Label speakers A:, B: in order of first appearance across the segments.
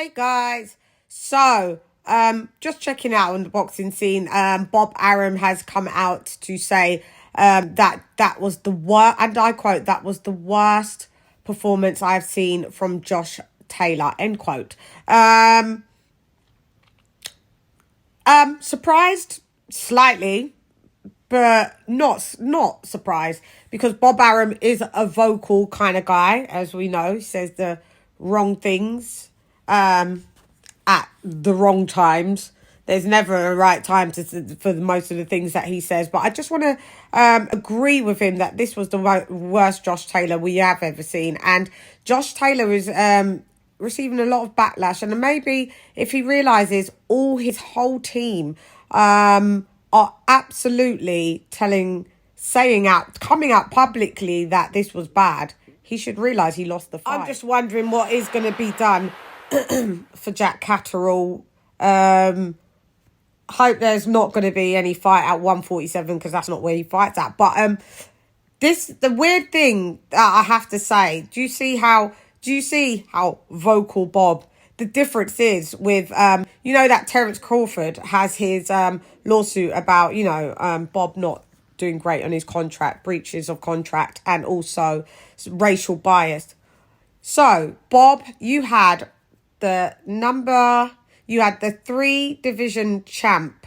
A: Hey guys, so just checking out on the boxing scene. Bob Arum has come out to say that was the worst, and I quote, that was the worst performance I've seen from Josh Taylor, end quote. Surprised slightly, but not surprised, because Bob Arum is a vocal kind of guy, as we know. He says the wrong things at the wrong times. There's never a right time for most of the things that he says. But I just want to agree with him that this was the worst Josh Taylor we have ever seen. And Josh Taylor is receiving a lot of backlash. And maybe if he realises all his whole team are absolutely coming out publicly that this was bad, he should realise he lost the fight. I'm just wondering what is going to be done for Jack Catterall. Hope there's not going to be any fight at 147, because that's not where he fights at. But the weird thing that I have to say, do you see how vocal Bob? The difference is with that Terence Crawford has his lawsuit about Bob not doing great on his contract, breaches of contract, and also racial bias. So Bob, you had the 3-division champ,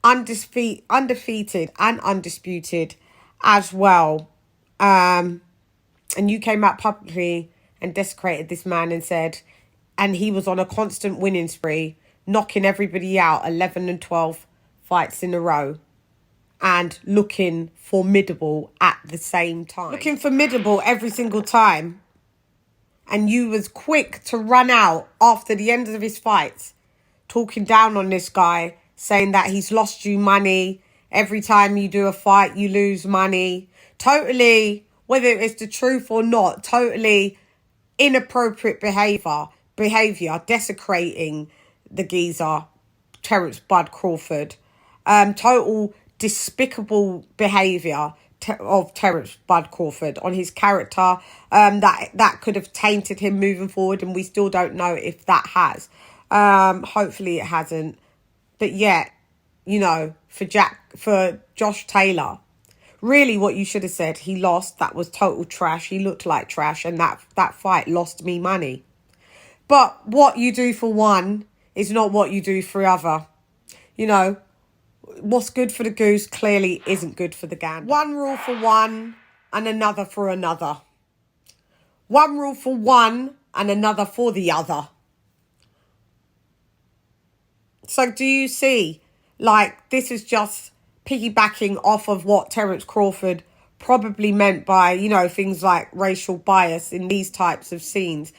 A: undefeated and undisputed as well. And you came out publicly and desecrated this man and said, and he was on a constant winning spree, knocking everybody out 11 and 12 fights in a row, and looking formidable at the same time. Looking formidable every single time. And you was quick to run out after the end of his fights, talking down on this guy, saying that he's lost you money. Every time you do a fight, you lose money. Totally, whether it's the truth or not, totally inappropriate behaviour, desecrating the geezer, Terence Bud Crawford. Total despicable behaviour of Terence Bud Crawford on his character, that could have tainted him moving forward, and we still don't know if that has. Hopefully it hasn't. But yet, for Josh Taylor, really what you should have said, he lost, that was total trash, he looked like trash, and that fight lost me money. But what you do for one is not what you do for other. What's good for the goose clearly isn't good for the gander. One rule for one and another for another. One rule for one and another for the other. So do you see, this is just piggybacking off of what Terence Crawford probably meant by, things like racial bias in these types of scenes.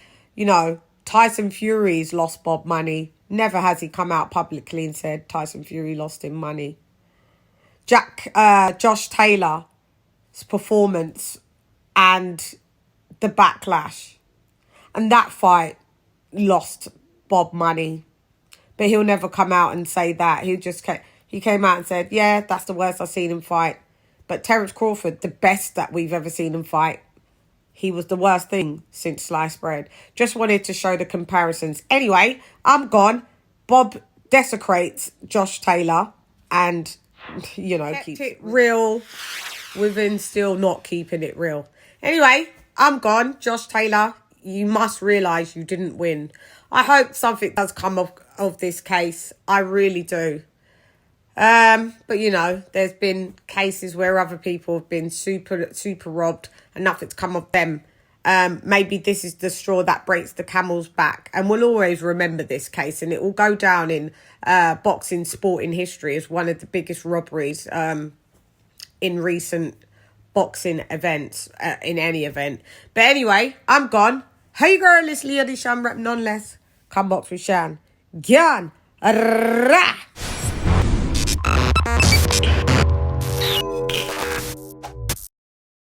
A: Tyson Fury's lost Bob money. Never has he come out publicly and said Tyson Fury lost him money. Josh Taylor's performance and the backlash, and that fight lost Bob money. But he'll never come out and say that. He came out and said, yeah, that's the worst I've seen him fight. But Terence Crawford, the best that we've ever seen him fight, he was the worst thing since sliced bread. Just wanted to show the comparisons. Anyway, I'm gone. Bob desecrates Josh Taylor and, keeps it real within still not keeping it real. Anyway, I'm gone. Josh Taylor, you must realise you didn't win. I hope something does come of this case. I really do. But, there's been cases where other people have been super robbed and nothing's come of them. Maybe this is the straw that breaks the camel's back. And we'll always remember this case, and it will go down in boxing sporting history as one of the biggest robberies in recent boxing events, in any event. But anyway, I'm gone. Hey girl, it's LadyChann, rep nonetheless. Come box with Chan. Gyan. Rah.